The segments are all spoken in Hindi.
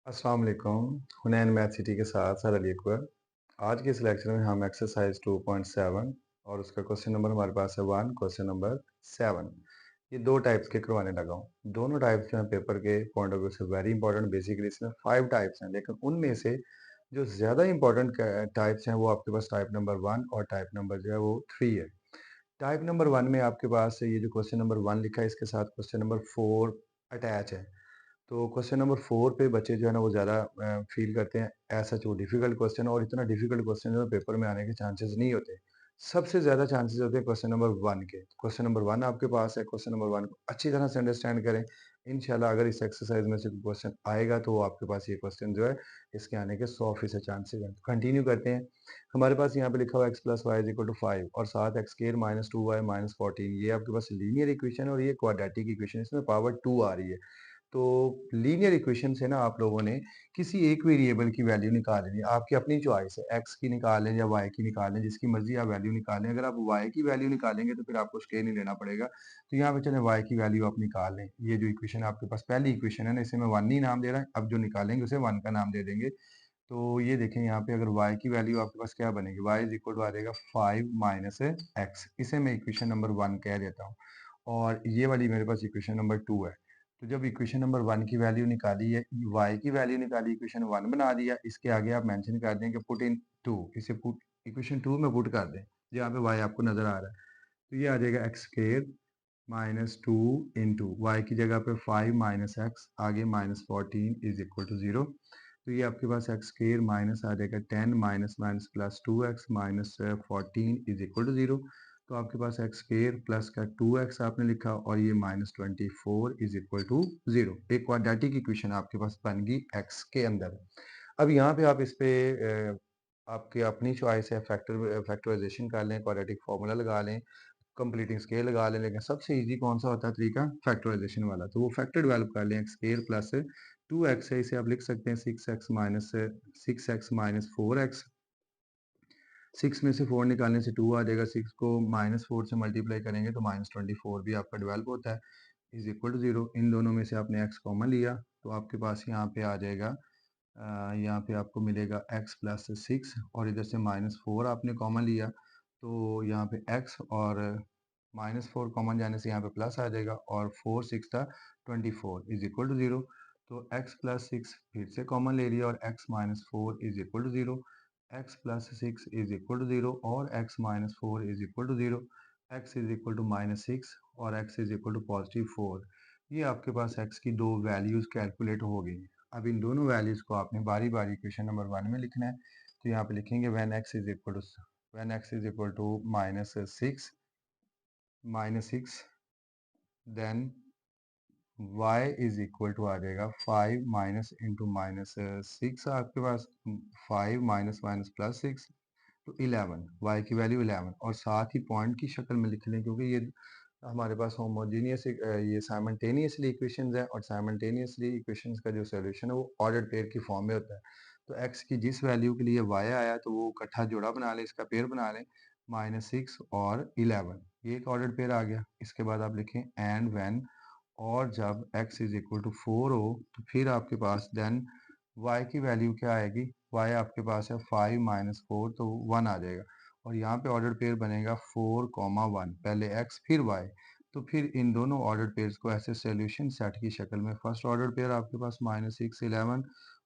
अस्सलाम वालेकुम। हुनैन मैथ सिटी के साथ सर अली अकबर। आज के इस लेक्चर में हम एक्सरसाइज 2.7 और उसका क्वेश्चन नंबर हमारे पास है 1, क्वेश्चन नंबर 7। ये दो टाइप्स के करवाने लगा हूँ। दोनों टाइप्स जो हैं पेपर के पॉइंट ऑफ व्यू से वेरी इंपॉर्टेंट। बेसिकली इसमें 5 टाइप्स हैं, लेकिन उनमें से जो ज़्यादा इंपॉर्टेंट टाइप्स हैं वो आपके पास टाइप नंबर 1 और टाइप नंबर जो है वो 3 है। टाइप नंबर 1 में आपके पास ये जो क्वेश्चन नंबर 1 लिखा है, इसके साथ क्वेश्चन नंबर 4 अटैच है। तो क्वेश्चन नंबर 4 पे बच्चे जो है ना वो ज़्यादा फ़ील करते हैं ऐसा जो डिफ़िकल्ट क्वेश्चन, और इतना डिफ़िकल्ट क्वेश्चन जो है पेपर में आने के चांसेस नहीं होते। सबसे ज़्यादा चांसेस होते हैं क्वेश्चन नंबर 1 के। क्वेश्चन नंबर 1 आपके पास है, क्वेश्चन नंबर 1 को अच्छी तरह से अंडरस्टैंड करें। इंशाल्लाह अगर इस एक्सरसाइज़ में से कोई क्वेश्चन आएगा तो वो आपके पास ये क्वेश्चन जो है इसके आने के 100% चांसेस हैं। कंटिन्यू करते हैं। हमारे पास यहाँ पे लिखा हुआ है x + y = 5 और साथ x² - 2y - 14, ये आपके पास लीनियर इक्वेशन है और ये क्वाड्रेटिक इक्वेशन, इसमें पावर 2 आ रही है। तो लीनियर इक्वेशन से ना आप लोगों ने किसी एक वेरिएबल की वैल्यू निकालनी है। आपकी अपनी चॉइस है, एक्स की निकालें या वाई की निकालें, जिसकी मर्जी आप वैल्यू निकालें। अगर आप वाई की वैल्यू निकालेंगे तो फिर आपको स्केल नहीं लेना पड़ेगा। तो यहाँ पे चलें वाई की वैल्यू आप निकाल लें। ये जो इक्वेशन आपके पास पहली इक्वेशन है ना, इसे मैं 1 नहीं नाम दे रहा, अब जो निकालेंगे उसे 1 का नाम दे देंगे। तो ये देखें यहाँ पे अगर y की वैल्यू आपके पास क्या बनेगी, y = आ जाएगा 5 माइनस एक्स, इसे मैं इक्वेशन नंबर 1 कह देता हूँ। और ये वाली मेरे पास इक्वेशन नंबर 2 है। तो जब इक्वेशन नंबर 1 की वैल्यू निकाली है, y की वैल्यू निकाली, इक्वेशन 1 बना दिया, इसके आगे आप मेंशन कर दें कि पुट इन 2, इसे पुट इक्वेशन 2 में पुट कर दें, जहाँ पे y आपको नज़र आ रहा है। तो ये आ जाएगा x² - 2 इंटू वाई की जगह पे 5 माइनस एक्स, आगे -14 = 0। तो ये आपके पास x² माइनस आ जाएगा 10 minus minus plus 2x minus 14 = 0। तो आपके पास x² प्लस का 2x आपने लिखा और ये -24 = 0। एक क्वाड्रेटिक इक्वेशन आपके पास बन गई x के अंदर। अब यहाँ पे आप इस पे आपकी अपनी चॉइस है, फैक्टराइजेशन कर लें, क्वाड्रेटिक फार्मूला लगा लें, कंप्लीटिंग स्केल लगा लें, लेकिन सबसे ईज़ी कौन सा होता है तरीका, फैक्टराइजेशन वाला। तो वो फैक्टर डेवलप कर लें, x² प्लस 2x है, इसे आप लिख सकते हैं 6x माइनस 4x। 6 में से 4 निकालने से 2 आ जाएगा, 6 को -4 से मल्टीप्लाई करेंगे तो -24 भी आपका डेवलप होता है, = 0। इन दोनों में से आपने x कॉमन लिया तो आपके पास यहाँ पे आ जाएगा, यहाँ पे आपको मिलेगा x प्लस 6 और इधर से -4 आपने कॉमन लिया तो यहाँ पे x और -4 कॉमन जाने से यहाँ पे प्लस आ जाएगा और 4 6 था 24 = 0। तो x प्लस 6 फिर से कॉमन ले लिया और x माइनस 4 = 0, x प्लस 6 = 0 और x माइनस 4 = 0, x -6 और x +4। ये आपके पास x की दो वैल्यूज़ कैलकुलेट हो गई। अब इन दोनों वैल्यूज़ को आपने बारी बारी क्वेश्चन नंबर 1 में लिखना है। तो यहाँ पे लिखेंगे व्हेन x = -6 देन y आ जाएगा 5 माइनस इंटू -6 आपके पास, 5 माइनस माइनस प्लस 6 तो 11, y की वैल्यू 11, और साथ ही पॉइंट की शक्ल में लिख लें क्योंकि ये हमारे पास होमोजीनियस ये साइमल्टेनियसली इक्वेशंस है और साइमल्टेनियसली इक्वेशंस का जो सॉल्यूशन है वो ऑर्डर्ड पेयर की फॉर्म में होता है। तो x की जिस वैल्यू के लिए y आया तो वो इकट्ठा जोड़ा बना लें, इसका पेयर बना लें, -6 और 11, ये एक ऑर्डर्ड पेयर आ गया। इसके बाद आप लिखें एंड व्हेन, और जब x = 4 हो तो फिर आपके पास देन y की वैल्यू क्या आएगी, y आपके पास है 5 माइनस 4 तो 1 आ जाएगा और यहाँ पे ऑर्डर पेयर बनेगा 4, 1, पहले x फिर y। तो फिर इन दोनों ऑर्डर पेयर्स को ऐसे सॉल्यूशन सेट की शक्ल में, फर्स्ट ऑर्डर पेयर आपके पास -6, 11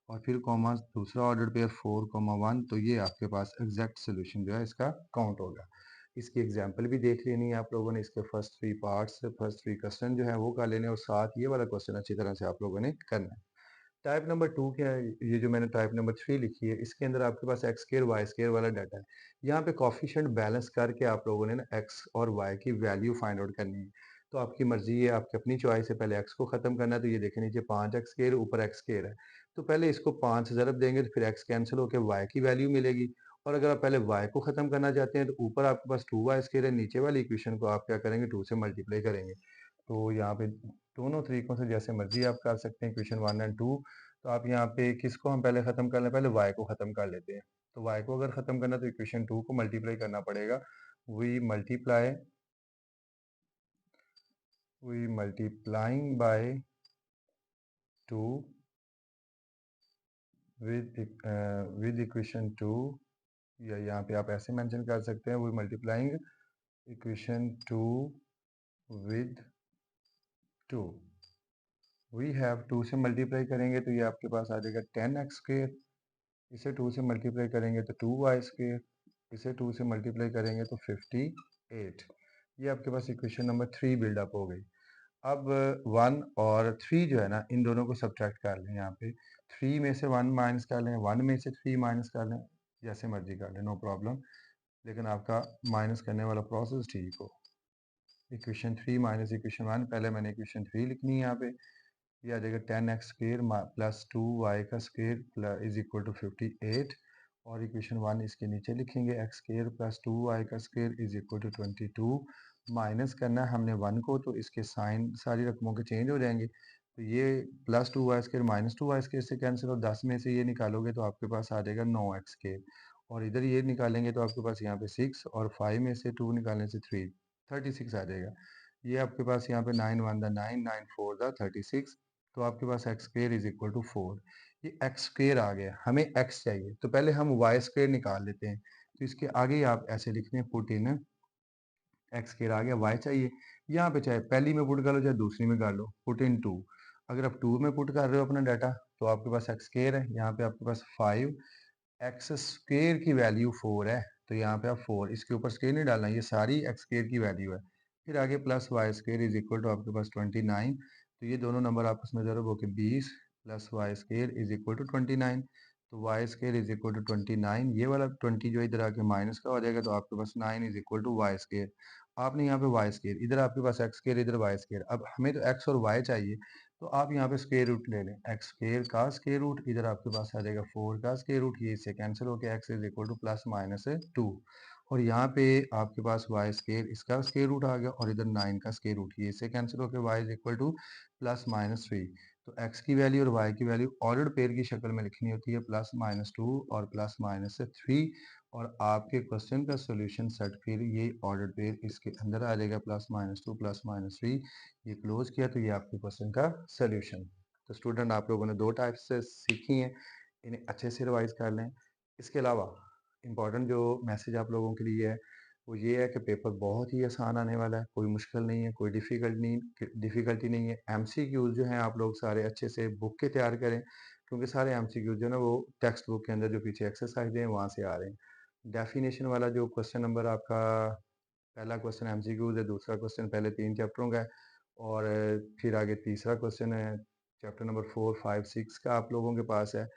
और फिर कॉमा दूसरा ऑर्डर पेयर 4, 1, तो ये आपके पास एग्जैक्ट सोल्यूशन जो है इसका काउंट होगा। इसकी एग्जाम्पल भी देख लेनी है आप लोगों ने, इसके फर्स्ट 3 पार्ट्स, फर्स्ट 3 क्वेश्चन जो है वो कर लेने और साथ ये वाला क्वेश्चन अच्छी तरह से आप लोगों ने करना है। टाइप नंबर 2 क्या है, ये जो मैंने टाइप नंबर 3 लिखी है, इसके अंदर आपके पास x² y² वाला डाटा है। यहाँ पे कोएफिशिएंट बैलेंस करके आप लोगों ने ना x और y की वैल्यू फाइंड आउट करनी है। तो आपकी मर्जी है, आपकी अपनी चॉइस है, पहले x को खत्म करना है तो ये देखें नीचे 5x² ऊपर x² है। तो पहले इसको 5 से ज़रब देंगे तो फिर x कैंसिल होकर y की वैल्यू मिलेगी, और अगर आप पहले y को खत्म करना चाहते हैं तो ऊपर आपके पास 2y² है, नीचे वाली इक्वेशन को आप क्या करेंगे, 2 से मल्टीप्लाई करेंगे। तो यहाँ पे दोनों तरीकों से जैसे मर्जी आप कर सकते हैं इक्वेशन 1 एंड 2। तो आप यहाँ पे किसको हम पहले ख़त्म कर लें, पहले y को ख़त्म कर लेते हैं। तो y को अगर ख़त्म करना है तो इक्वेशन 2 को मल्टीप्लाई करना पड़ेगा। We multiply we multiplying by 2 with equation 2, या यहाँ पे आप ऐसे मेंशन कर सकते हैं, we multiplying equation 2 with 2। We have 2 से मल्टीप्लाई करेंगे तो ये आपके पास आ जाएगा 10x स्क्वायर, इसे 2 से मल्टीप्लाई करेंगे तो 2y स्क्वायर, इसे 2 से मल्टीप्लाई करेंगे तो 58। ये आपके पास इक्वेशन नंबर 3 बिल्डअप हो गई। अब 1 और 3 जो है ना, इन दोनों को सब्ट्रैक्ट कर लें। यहाँ पे 3 में से 1 माइनस कर लें, 1 में से 3 माइनस कर लें, जैसे मर्जी कर लें, नो प्रॉब्लम, लेकिन आपका माइनस करने वाला प्रोसेस ठीक हो। इक्वेशन 3 माइनस इक्वेशन 1, पहले मैंने इक्वेशन 3 लिखनी है यहाँ पे। ये आ जाएगा 10x स्क्वायर प्लस 2y का स्क्वायर इज इक्वल टू 58, और इक्वेशन 1 इसके नीचे लिखेंगे, x स्क्वायर प्लस 2y का square is equal to 22। Minus करना है हमने 1 को, तो इसके साइन सारी रकमों के चेंज हो जाएंगे। तो ये plus 2y square minus 2y square से कैंसिल, और 10 में से ये निकालोगे तो आपके पास आ जाएगा 9x स्क्वायर, और इधर ये निकालेंगे तो आपके पास यहाँ पे 6, और 5 में से 2 निकालने से 3, 36 आ जाएगा। ये आपके पास यहाँ पे 9 1 द 9, 9 4 द 36, तो आपके पास x square is equal to 4। ये एक्स स्क्वेयर आ गया, हमें एक्स चाहिए, तो पहले हम वाई स्क्वेयर निकाल लेते हैं। तो इसके आगे ही आप ऐसे लिखते हैं, पुट इन एक्स स्क्वेयर आ गया, वाई चाहिए। यहाँ पे चाहे पहली में पुट कर लो चाहे दूसरी में कर लो, पुट इन 2। अगर आप 2 में पुट कर रहे हो अपना डाटा, तो आपके पास एक्स स्क्वेयर है, यहाँ पे आपके पास 5, एक्स स्क्वेयर की वैल्यू 4 है, तो यहाँ पे आप 4, इसके ऊपर स्क्वेयर नहीं डालना, ये सारी एक्स स्क्वेयर की वैल्यू है। फिर आगे plus y square is equal to आपके पास 29, तो ये दोनों नंबर आपस में ज़रूर होकर 20 plus y square is equal to 29, तो y square is equal to 29, ये वाला 20 जो इधर आके माइनस का हो जाएगा, तो आपके पास 9 is equal to y square. आपने यहाँ पे वाई स्क्वेयर, इधर आपके पास एक्स स्क्वेयर, इधर वाई स्क्वेयर, अब हमें तो एक्स और वाई चाहिए, तो आप यहाँ पे स्क्वेयर रूट ले लें, एक्स स्क्वेयर का स्क्वेयर रूट, इधर आपके पास आ जाएगा 4 का स्क्वेयर रूट, ये इससे कैंसिल हो गया, x is equal to plus minus 2, और यहाँ पे आपके पास वाई स्क्वेयर इसका स्क्वेयर रूट आ गया, और इधर 9 का स्क्वेयर रूट, ये इससे कैंसिल होकर y is equal to plus minus 3। तो एक्स की वैल्यू और वाई की वैल्यू ऑर्डर्ड पेयर की शक्ल में लिखनी होती है, प्लस माइनस 2 और प्लस माइनस 3, और आपके क्वेश्चन का सोल्यूशन सेट फिर ये ऑर्डर्ड पेयर इसके अंदर आ जाएगा, प्लस माइनस 2 प्लस माइनस 3, ये क्लोज किया तो ये आपके क्वेश्चन का सोल्यूशन। तो स्टूडेंट आप लोगों ने 2 टाइप्स से सीखी हैं, इन्हें अच्छे से रिवाइज कर लें। इसके अलावा इम्पॉर्टेंट जो मैसेज आप लोगों के लिए है वो ये है कि पेपर बहुत ही आसान आने वाला है, कोई मुश्किल नहीं है, कोई डिफ़िकल्टी नहीं है। एमसीक्यूज़ जो हैं आप लोग सारे अच्छे से बुक के तैयार करें, क्योंकि सारे एमसीक्यूज़ जो है ना वो टेक्स्ट बुक के अंदर जो पीछे एक्सरसाइज़ हैं वहाँ से आ रहे हैं। डेफिनेशन वाला जो क्वेश्चन नंबर आपका पहला क्वेश्चन एमसीक्यूज़ है, दूसरा क्वेश्चन पहले 3 चैप्टरों का है, और फिर आगे तीसरा क्वेश्चन है चैप्टर नंबर 4, 5, 6 का आप लोगों के पास है,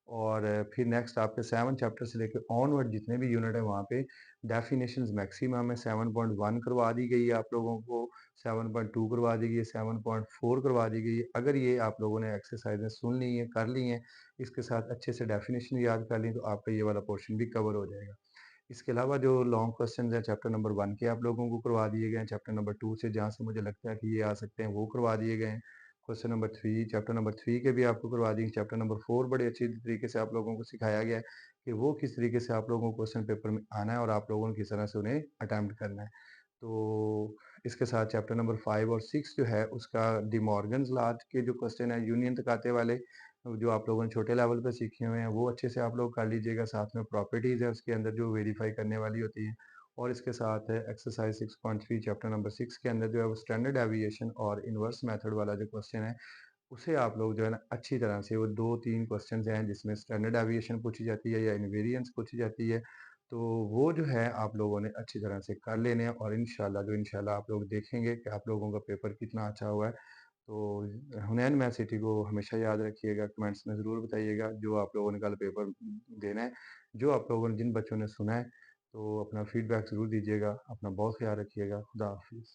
और फिर नेक्स्ट आपके 7 चैप्टर से लेकर ऑनवर्ड जितने भी यूनिट है वहाँ पे डेफिनेशंस मैक्सिमम है। 7.1 करवा दी गई है आप लोगों को, 7.2 करवा दी गई है, 7.4 करवा दी गई है। अगर ये आप लोगों ने एक्सरसाइजें सुन ली हैं, कर ली हैं, इसके साथ अच्छे से डेफिनेशन याद कर ली, तो आपका ये वाला पोर्शन भी कवर हो जाएगा। इसके अलावा जो लॉन्ग क्वेश्चंस हैं चैप्टर नंबर 1 के आप लोगों को करवा दिए गए हैं, चैप्टर नंबर 2 से जहाँ से मुझे लगता है कि ये आ सकते हैं वो करवा दिए गए हैं। क्वेश्चन नंबर 3 चैप्टर नंबर 3 के भी आपको करवा दिए। चैप्टर नंबर 4 बड़े अच्छी तरीके से आप लोगों को सिखाया गया है कि वो किस तरीके से आप लोगों को क्वेश्चन पेपर में आना है और आप लोगों ने किस तरह से उन्हें अटेम्प्ट करना है। तो इसके साथ चैप्टर नंबर 5 और 6 जो है उसका डी मॉर्गन्स लॉ के जो क्वेश्चन है यूनियन तकाते वाले, जो आप लोगों ने छोटे लेवल पे सीखे हुए हैं वो अच्छे से आप लोग कर लीजिएगा। साथ में प्रॉपर्टीज़ है उसके अंदर जो वेरीफाई करने वाली होती हैं, और इसके साथ है एक्सरसाइज 6.3 चैप्टर नंबर 6 के अंदर जो है वो स्टैंडर्ड डेविएशन और इन्वर्स मेथड वाला जो क्वेश्चन है उसे आप लोग जो है ना अच्छी तरह से, वो 2-3 क्वेश्चंस हैं जिसमें स्टैंडर्ड डेविएशन पूछी जाती है या इनवेरिएंस पूछी जाती है, तो वो जो है आप लोगों ने अच्छी तरह से कर लेने हैं, और इंशाल्लाह आप लोग देखेंगे कि आप लोगों का पेपर कितना अच्छा हुआ है। तो हुनैन मैथ सिटी को हमेशा याद रखिएगा, कमेंट्स में ज़रूर बताइएगा जो आप लोगों ने कल पेपर देना है, जो आप लोगों ने जिन बच्चों ने सुना है, तो अपना फीडबैक ज़रूर दीजिएगा। अपना बहुत ख्याल रखिएगा। खुदा हाफिज़।